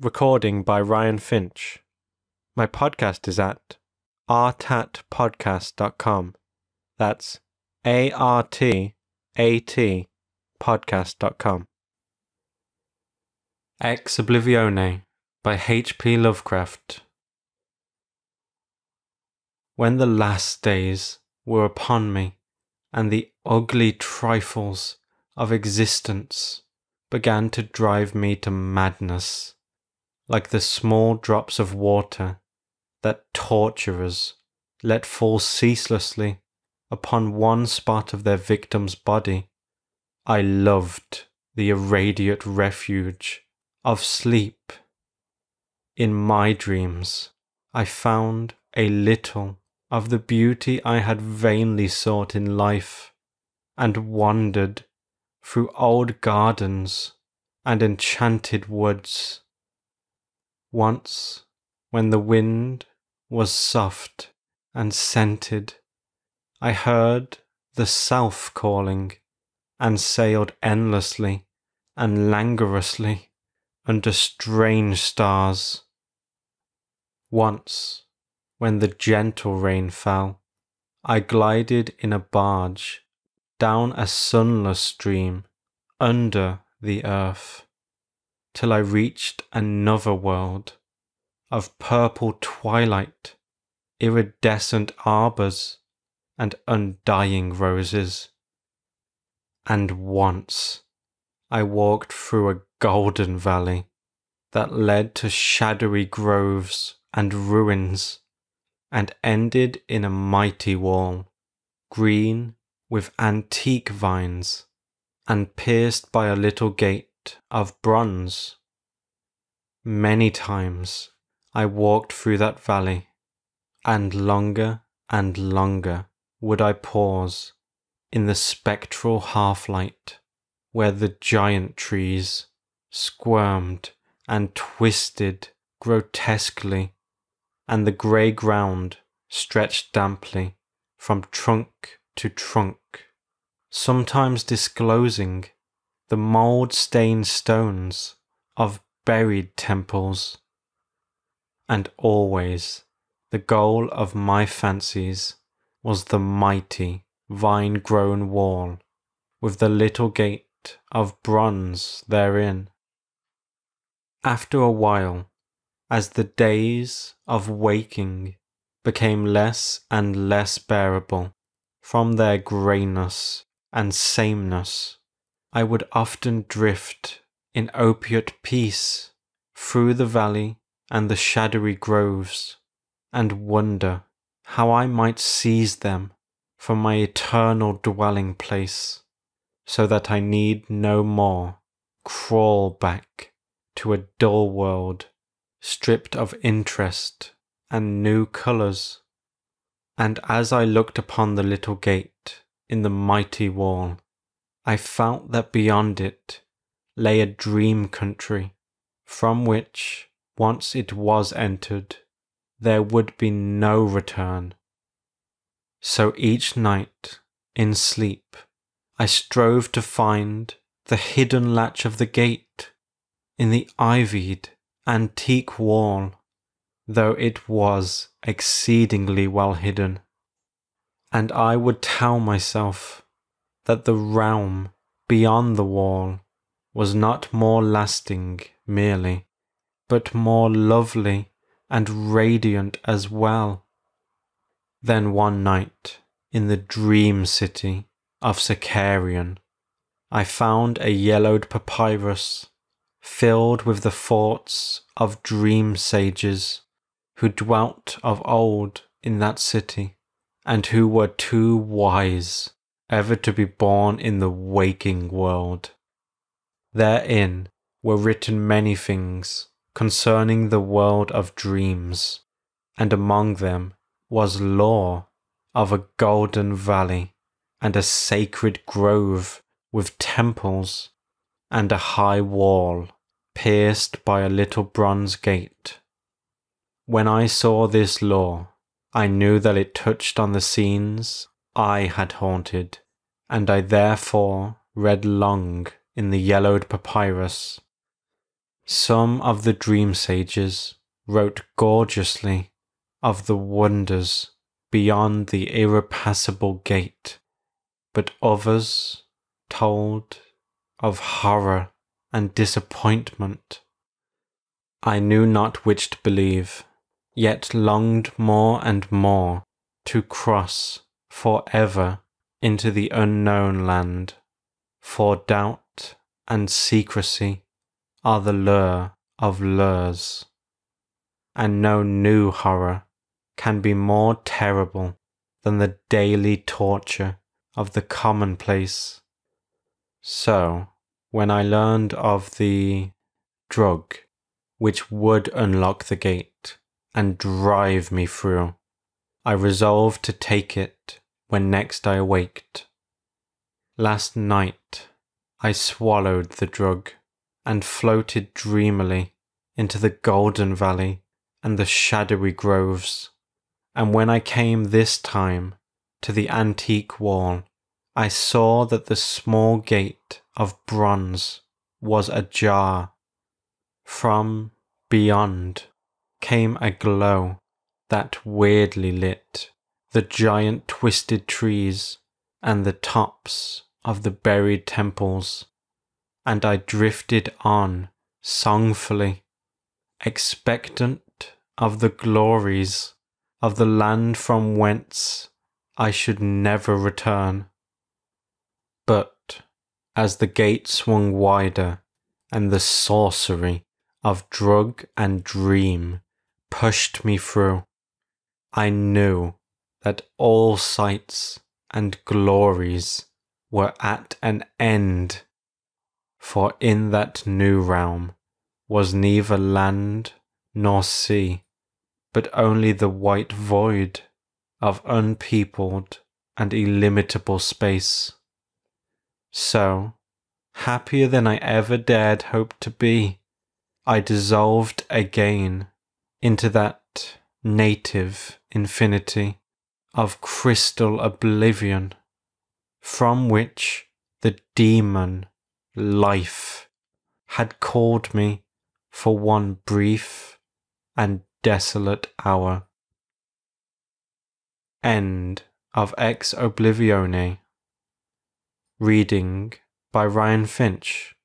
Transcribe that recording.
Recording by Ryan Finch. My podcast is at artatpodcast.com. That's ARTAT podcast.com. Ex Oblivione by H.P. Lovecraft. When the last days were upon me, and the ugly trifles of existence began to drive me to madness, like the small drops of water that torturers let fall ceaselessly upon one spot of their victim's body, I loved the irradiate refuge of sleep. In my dreams, I found a little of the beauty I had vainly sought in life, and wandered through old gardens and enchanted woods. Once, when the wind was soft and scented, I heard the South calling, and sailed endlessly and languorously under strange stars. Once, when the gentle rain fell, I glided in a barge down a sunless stream under the earth, till I reached another world of purple twilight, iridescent arbours, and undying roses. And once I walked through a golden valley that led to shadowy groves and ruins, and ended in a mighty wall, green with antique vines, and pierced by a little gate of bronze. Many times I walked through that valley, and longer would I pause in the spectral half-light, where the giant trees squirmed and twisted grotesquely, and the grey ground stretched damply from trunk to trunk, sometimes disclosing the mould-stained stones of buried temples. And always the goal of my fancies was the mighty vine-grown wall, with the little gate of bronze therein. After a while, as the days of waking became less and less bearable from their greyness and sameness, I would often drift in opiate peace through the valley and the shadowy groves, and wonder how I might seize them from my eternal dwelling place, so that I need no more crawl back to a dull world stripped of interest and new colours. And as I looked upon the little gate in the mighty wall, I felt that beyond it lay a dream country, from which, once it was entered, there would be no return. So each night, in sleep, I strove to find the hidden latch of the gate in the ivied antique wall, though it was exceedingly well hidden. And I would tell myself that the realm beyond the wall was not more lasting merely, but more lovely and radiant as well. Then one night, in the dream city of Sicarion, I found a yellowed papyrus filled with the thoughts of dream sages who dwelt of old in that city, and who were too wise ever to be born in the waking world. Therein were written many things concerning the world of dreams, and among them was lore of a golden valley, and a sacred grove with temples, and a high wall pierced by a little bronze gate. When I saw this lore, I knew that it touched on the scenes I had haunted, and I therefore read long in the yellowed papyrus, Some of the dream sages wrote gorgeously of the wonders beyond the irrepassable gate, but others told of horror and disappointment. I knew not which to believe, yet longed more and more to cross forever into the unknown land, for doubt and secrecy are the lure of lures, and no new horror can be more terrible than the daily torture of the commonplace. So, when I learned of the drug which would unlock the gate and drive me through, I resolved to take it when next I awaked. Last night I swallowed the drug and floated dreamily into the golden valley and the shadowy groves, and when I came this time to the antique wall, I saw that the small gate of bronze was ajar. From beyond came a glow that weirdly lit the giant twisted trees and the tops of the buried temples, and I drifted on songfully, expectant of the glories of the land from whence I should never return. But as the gate swung wider and the sorcery of drug and dream pushed me through, I knew that all sights and glories were at an end, for in that new realm was neither land nor sea, but only the white void of unpeopled and illimitable space. So, happier than I ever dared hope to be, I dissolved again into that native infinity of crystal oblivion, from which the demon life had called me for one brief and desolate hour. End of Ex Oblivione. Reading by Ryan Finch.